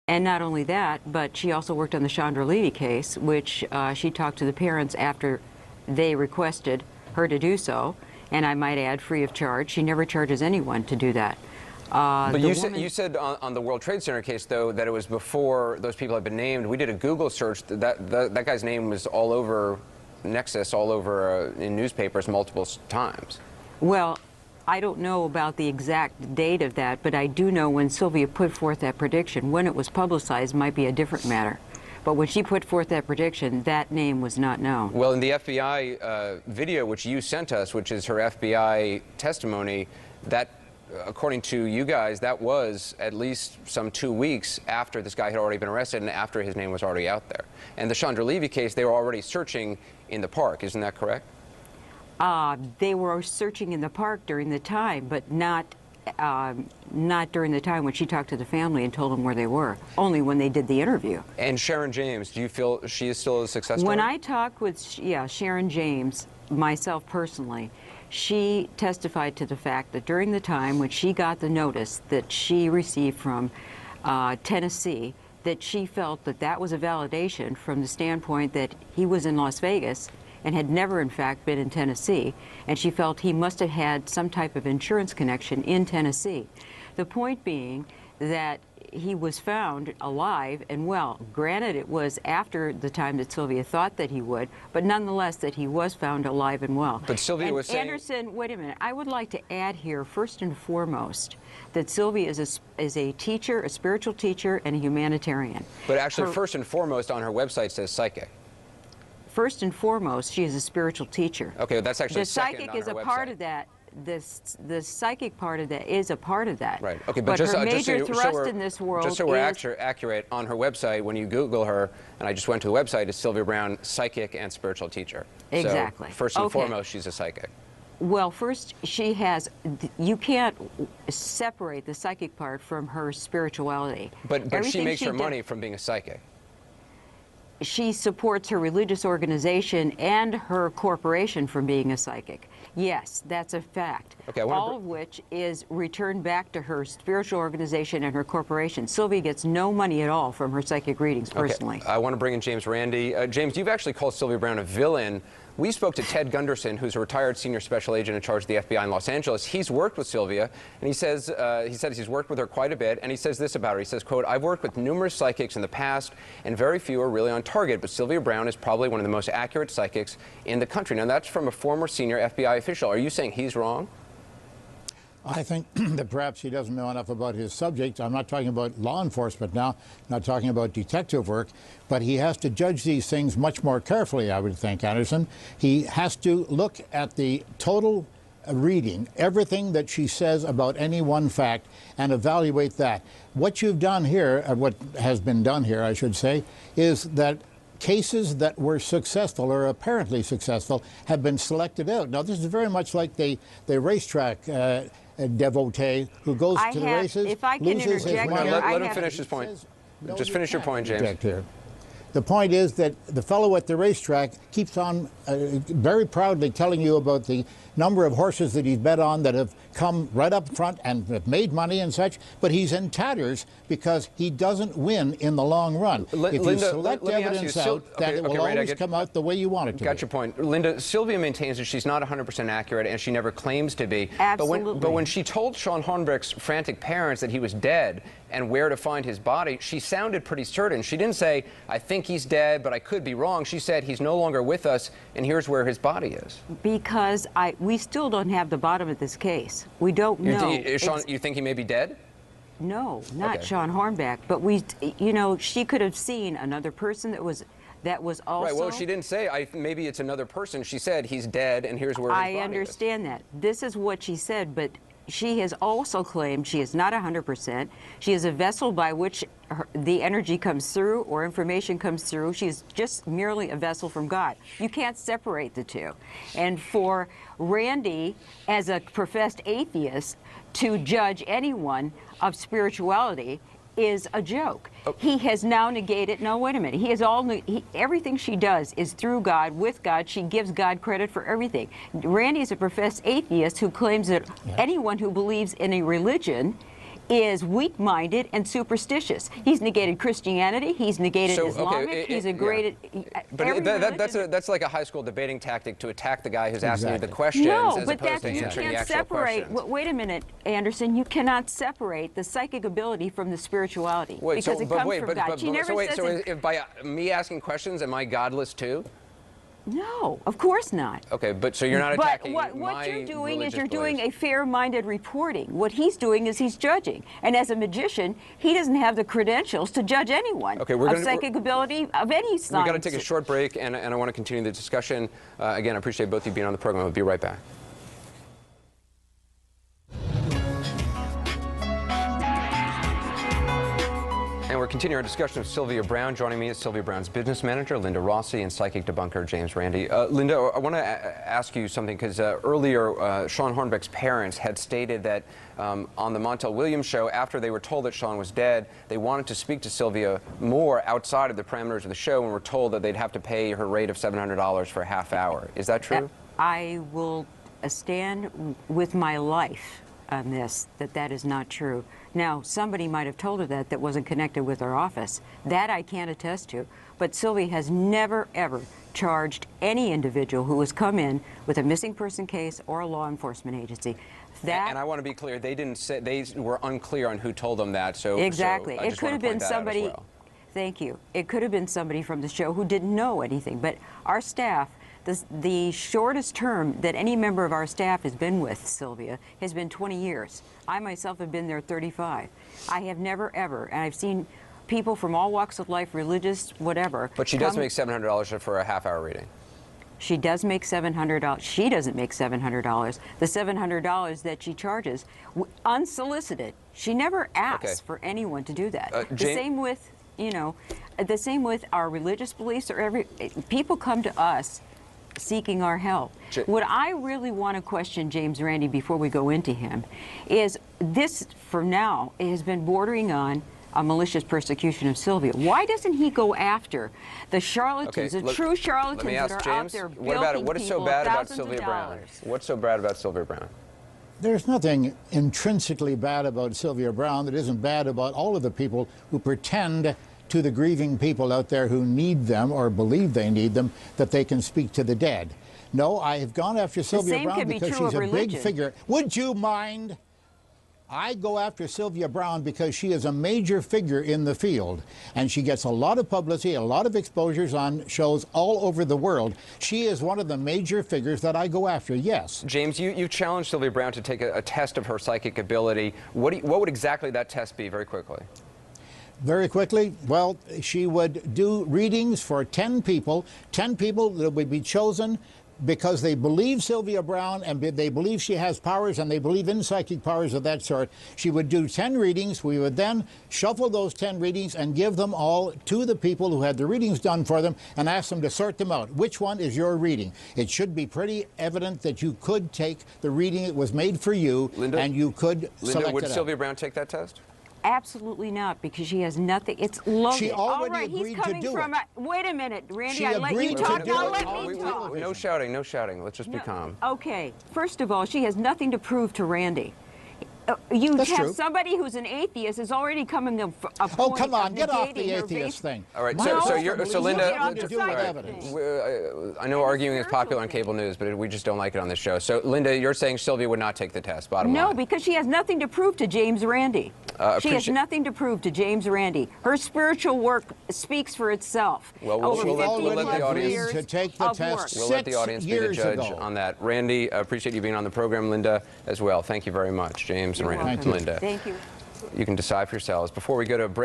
And not only that, but she also worked on the Chandra Levy case, which she talked to the parents after they requested her to do so, and I might add, free of charge. She never charges anyone to do that. But you said on the World Trade Center case, though, that it was before those people had been named. We did a Google search. That guy's name was all over Nexus, all over in newspapers multiple times. Well, I don't know about the exact date of that, but I do know when Sylvia put forth that prediction, when it was publicized might be a different matter. But when she put forth that prediction, that name was not known. Well, in the FBI video, which you sent us, which is her FBI testimony, that, according to you guys, that was at least some 2 weeks after this guy had already been arrested and after his name was already out there. And the Chandra Levy case, they were already searching in the park. Isn't that correct? They were searching in the park during the time, but not during the time when she talked to the family and told them where they were, only when they did the interview. And Sharon James, do you feel she is still a success story? When I talked with, Sharon James, myself personally, she testified to the fact that during the time when she got the notice that she received from Tennessee, that she felt that that was a validation from the standpoint that he was in Las Vegas and had never, in fact, been in Tennessee, and she felt he must have had some type of insurance connection in Tennessee. The point being that he was found alive and well. Granted, it was after the time that Sylvia thought that he would, but nonetheless that he was found alive and well. But Sylvia was saying... Anderson, wait a minute. I would like to add here, first and foremost, that Sylvia is a teacher, a spiritual teacher, and a humanitarian. But actually, first and foremost, on her website says psychic. First and foremost, she is a spiritual teacher. Okay, that's actually the psychic is a part of that. The psychic part of that is a part of that. Right. Okay, but just, her major just thrust in this world just so we're accurate, on her website, when you Google her, and I just went to the website, is Sylvia Browne, psychic and spiritual teacher. Exactly. So first and foremost, she's a psychic. Well, first, she has. You can't separate the psychic part from her spirituality. But she makes her money from being a psychic. She supports her religious organization and her corporation from being a psychic. Yes, that's a fact. Okay, all of which is returned back to her spiritual organization and her corporation. Sylvia gets no money at all from her psychic readings personally. Okay. I want to bring in James Randi. James, you've actually called Sylvia Browne a villain. We spoke to Ted Gunderson, who's a retired senior special agent in charge of the FBI in Los Angeles. He's worked with Sylvia, and he says he's worked with her quite a bit, and he says this about her. He says, quote, "I've worked with numerous psychics in the past, and very few are really on target, but Sylvia Browne is probably one of the most accurate psychics in the country." Now, that's from a former senior FBI official. Are you saying he's wrong? I think that perhaps he doesn't know enough about his subject. I'm not talking about law enforcement now, not talking about detective work, but he has to judge these things much more carefully, I would think, Anderson. He has to look at the total reading, everything that she says about any one fact, and evaluate that. What you've done here, what has been done here, I should say, is that cases that were successful or apparently successful have been selected out. Now, this is very much like the racetrack devotee who goes to the races, if I can loses his money. Let him finish his point. Just finish your point, James. Here. The point is that the fellow at the racetrack keeps on very proudly telling you about the number of horses that he's bet on that have come right up front and have made money and such, but he's in tatters because he doesn't win in the long run. If you select evidence out, that it will always come out the way you want it to. Got your point. Linda, Sylvia maintains that she's not 100% accurate, and she never claims to be. Absolutely. But when she told Sean Hornbeck's frantic parents that he was dead and where to find his body, she sounded pretty certain. She didn't say, "I think he's dead, but I could be wrong." She said, "He's no longer with us, and here's where his body is." Because we still don't have the bottom of this case. We don't know. Sean, you think he may be dead? No, not Sean Hornbeck. But we, you know, she could have seen another person that was also. Right. Well, she didn't say maybe it's another person. She said he's dead, and here's where his body is. I understand that. This is what she said, but she has also claimed she is not 100%. She is a vessel by which the energy comes through or information comes through. She is just merely a vessel from God. You can't separate the two. And for Randi, as a professed atheist, to judge anyone of spirituality is a joke. Oh. He has now negated. No, wait a minute. He is everything she does is through God, with God. She gives God credit for everything. Randy is a professed atheist who claims that anyone who believes in a religion is weak-minded and superstitious. He's negated Christianity. He's negated Islamic. He's negated every religion. That's like a high school debating tactic to attack the guy who's asking you the questions No, as but opposed that's, to you answering the can't actual separate. questions. Wait a minute, Anderson. You cannot separate the psychic ability from the spirituality because it comes from God. She never says it. If by me asking questions, am I godless too? No, of course not. Okay, but so you're not attacking But what you're doing is you're doing beliefs. a fair-minded reporting. What he's doing is he's judging. And as a magician, he doesn't have the credentials to judge anyone of psychic ability of any science. We've got to take a short break, and I want to continue the discussion. Again, I appreciate both of you being on the program. I'll be right back. And we're continuing our discussion of Sylvia Browne. Joining me is Sylvia Browne's business manager, Linda Rossi, and psychic debunker, James Randi. Linda, I want to ask you something, because earlier Sean Hornbeck's parents had stated that on the Montel Williams show, after they were told that Sean was dead, they wanted to speak to Sylvia more outside of the parameters of the show, and were told that they'd have to pay her rate of $700 for a half hour. Is that true? I will stand with my life on this, that is not true. Now, somebody might have told her that wasn't connected with our office. That I can't attest to. But Sylvia has never, ever charged any individual who has come in with a missing person case or a law enforcement agency. And I want to be clear, they didn't say, they were unclear on who told them that. So exactly. So it could have been somebody. Well. Thank you. It could have been somebody from the show who didn't know anything. But our staff, the shortest term that any member of our staff has been with Sylvia has been 20 years. I myself have been there 35. I have never, ever, and I've seen people from all walks of life, religious, whatever. But she does make $700 for a half-hour reading. She does make $700. She doesn't make $700. The $700 that she charges, unsolicited. She never asks for anyone to do that. The same with, the same with our religious beliefs. People come to us seeking our help. What I really want to question James Randi before we go into him is this, for now, it has been bordering on a malicious persecution of Sylvia. Why doesn't he go after the charlatans, the true charlatans that are out there bilking what is so bad about Sylvia Browne? What's so bad about Sylvia Browne? There's nothing intrinsically bad about Sylvia Browne that isn't bad about all of the people who pretend to the grieving people out there who need them or believe they need them, that they can speak to the dead. No, I have gone after Sylvia Browne because she's a big figure. Would you mind? I go after Sylvia Browne because she is a major figure in the field, and she gets a lot of publicity, a lot of exposures on shows all over the world. She is one of the major figures that I go after, yes. James, you challenged Sylvia Browne to take a test of her psychic ability. What would exactly that test be, very quickly? Very quickly, well, she would do readings for 10 people. 10 people that would be chosen because they believe Sylvia Browne and they believe she has powers and they believe in psychic powers of that sort. She would do 10 readings. We would then shuffle those 10 readings and give them all to the people who had the readings done for them and ask them to sort them out. Which one is your reading? It should be pretty evident that you could take the reading that was made for you, Linda, and you could select Linda, would it Sylvia out. Browne take that test? Absolutely not, because she has nothing. It's loaded. She already agreed to do it. Wait a minute, Randy. She I let you agreed talk. to do Now it. let me talk. No shouting, no shouting. Let's just be calm. Okay. First of all, she has nothing to prove to Randy. You That's have true. somebody who's an atheist is already coming a Oh, come on, get off the negating her atheist thing. All right, No, so Linda, I know arguing is popular on cable news, but we just don't like it on this show. So Linda, you're saying Sylvia would not take the test, bottom line. No, because she has nothing to prove to James Randi. She has nothing to prove to James Randi. Her spiritual work speaks for itself. Well, Over we'll let 50 the audience years to take the of test. work. We'll let the audience be the judge ago. on that. Randy, I appreciate you being on the program. Linda, as well. Thank you very much. James and You're Randy. welcome. Linda. Thank you. You can decide for yourselves. Before we go to a break.